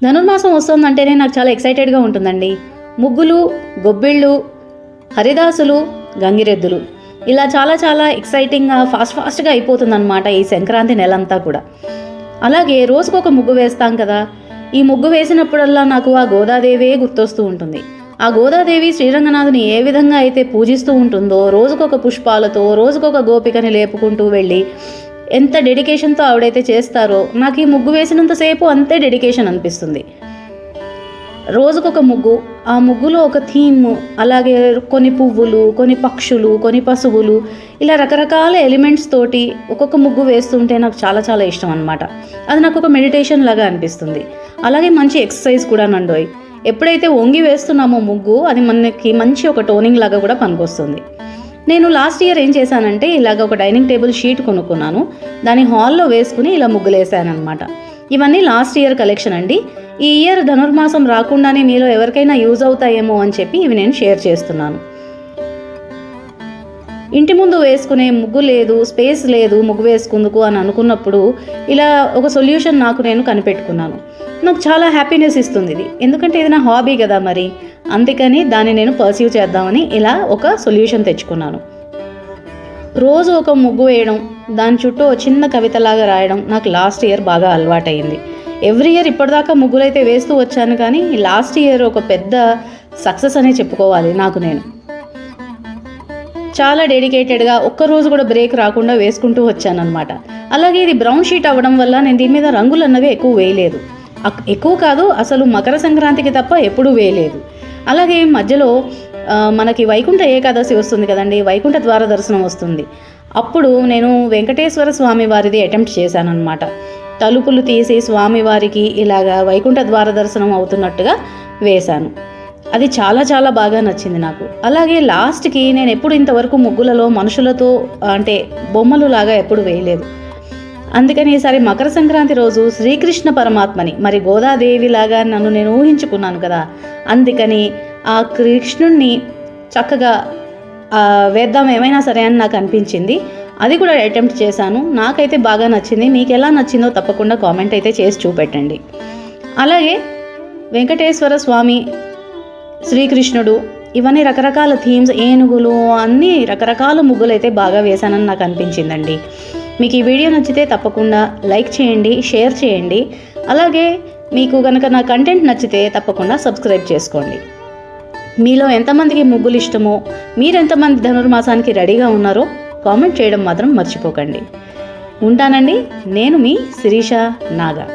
ధనుర్మాసం వస్తుందంటేనే నాకు చాలా ఎక్సైటెడ్గా ఉంటుందండి. ముగ్గులు, గొబ్బిళ్ళు, హరిదాసులు, గంగిరెద్దులు ఇలా చాలా చాలా ఎక్సైటింగ్గా ఫాస్ట్గా అయిపోతుందన్నమాట ఈ సంక్రాంతి నెలంతా కూడా. అలాగే రోజుకొక ముగ్గు వేస్తాం కదా. ఈ ముగ్గు వేసినప్పుడల్లా నాకు ఆ గోదాదేవే గుర్తొస్తూ ఉంటుంది. ఆ గోదాదేవి శ్రీరంగనాథుని ఏ విధంగా అయితే పూజిస్తూ ఉంటుందో, రోజుకొక పుష్పాలతో రోజుకొక గోపికని లేపుకుంటూ వెళ్ళి ఎంత డెడికేషన్తో ఆవిడైతే చేస్తారో నాకు ఈ ముగ్గు వేసినంతసేపు అంతే డెడికేషన్ అనిపిస్తుంది. రోజుకొక ముగ్గు, ఆ ముగ్గులో ఒక థీమ్, అలాగే కొన్ని పువ్వులు, కొన్ని పక్షులు, కొన్ని పశువులు, ఇలా రకరకాల ఎలిమెంట్స్ తోటి ఒక్కొక్క ముగ్గు వేస్తుంటే నాకు చాలా చాలా ఇష్టం అనమాట. అది నాకు ఒక మెడిటేషన్ లాగా అనిపిస్తుంది. అలాగే మంచి ఎక్సర్సైజ్ కూడా నండోయ్. ఎప్పుడైతే వంగి వేస్తున్నామో ముగ్గు, అది మనకి మంచి ఒక టోనింగ్ లాగా కూడా పనికొస్తుంది. నేను లాస్ట్ ఇయర్ ఏం చేశానంటే ఇలాగ ఒక డైనింగ్ టేబుల్ షీట్ కొనుక్కున్నాను. దాని హాల్లో వేసుకుని ఇలా ముగ్గులు వేసానమాట. ఇవన్నీ లాస్ట్ ఇయర్ కలెక్షన్ అండి. ఈ ఇయర్ ధనుర్మాసం రాకుండానే మీలో ఎవరికైనా యూజ్ అవుతాయేమో అని చెప్పి ఇవి నేను షేర్ చేస్తున్నాను. ఇంటి ముందు వేసుకునే ముగ్గు లేదు, స్పేస్ లేదు ముగ్గు వేసుకుందుకు అని అనుకున్నప్పుడు ఇలా ఒక సొల్యూషన్ నాకు నేను కనిపెట్టుకున్నాను. నాకు చాలా హ్యాపీనెస్ ఇస్తుంది ఇది, ఎందుకంటే ఇది నా హాబీ కదా మరి. అందుకని దాన్ని నేను పర్సీవ్ చేద్దామని ఇలా ఒక సొల్యూషన్ తెచ్చుకున్నాను. రోజు ఒక ముగ్గు వేయడం, దాని చుట్టూ ఒక చిన్న కవితలాగా రాయడం నాకు లాస్ట్ ఇయర్ బాగా అలవాటైంది. ఎవ్రీ ఇయర్ ఇప్పటిదాకా ముగ్గులు అయితే వేస్తూ వచ్చాను, కానీ లాస్ట్ ఇయర్ ఒక పెద్ద సక్సెస్ అనే చెప్పుకోవాలి నాకు. నేను చాలా డెడికేటెడ్గా ఒక్కరోజు కూడా బ్రేక్ రాకుండా వేసుకుంటూ వచ్చానన్నమాట. అలాగే ఇది బ్రౌన్ షీట్ అవ్వడం వల్ల నేను దీని మీద రంగులు అన్నవి ఎక్కువ వేయలేదు. ఎక్కువ కాదు, అసలు మకర సంక్రాంతికి తప్ప ఎప్పుడూ వేయలేదు. అలాగే మధ్యలో మనకి వైకుంఠ ఏకాదశి వస్తుంది కదండి, వైకుంఠ ద్వార దర్శనం వస్తుంది. అప్పుడు నేను వెంకటేశ్వర స్వామి వారిది అటెంప్ట్ చేశానన్నమాట. తలుపులు తీసి స్వామివారికి ఇలాగా వైకుంఠ ద్వార దర్శనం అవుతున్నట్టుగా వేశాను. అది చాలా చాలా బాగా నచ్చింది నాకు. అలాగే లాస్ట్కి నేను ఎప్పుడు ఇంతవరకు ముగ్గులలో మనుషులతో అంటే బొమ్మలు లాగా ఎప్పుడు వేయలేదు. అందుకని ఈసారి మకర సంక్రాంతి రోజు శ్రీకృష్ణ పరమాత్మని, మరి గోదాదేవి లాగా నన్ను నేను ఊహించుకున్నాను కదా, అందుకని ఆ కృష్ణుణ్ణి చక్కగా వేద్దాం ఏమైనా సరే అని నాకు అనిపించింది. అది కూడా అటెంప్ట్ చేశాను. నాకైతే బాగా నచ్చింది. మీకు ఎలా నచ్చిందో తప్పకుండా కామెంట్ అయితే చేసి చూపెట్టండి. అలాగే వెంకటేశ్వర స్వామి, శ్రీకృష్ణుడు, ఇవన్నీ రకరకాల థీమ్స్, ఏనుగులు, అన్నీ రకరకాల ముగ్గులు అయితే బాగా వేశానని నాకు అనిపించిందండి. మీకు ఈ వీడియో నచ్చితే తప్పకుండా లైక్ చేయండి, షేర్ చేయండి. అలాగే మీకు కనుక నా కంటెంట్ నచ్చితే తప్పకుండా సబ్స్క్రైబ్ చేసుకోండి. మీలో ఎంతమందికి ముగ్గులు ఇష్టమో, మీరెంతమంది ధనుర్మాసానికి రెడీగా ఉన్నారో కామెంట్ చేయడం మాత్రం మర్చిపోకండి. ఉంటానండి. నేను మీ శిరీష నాగా.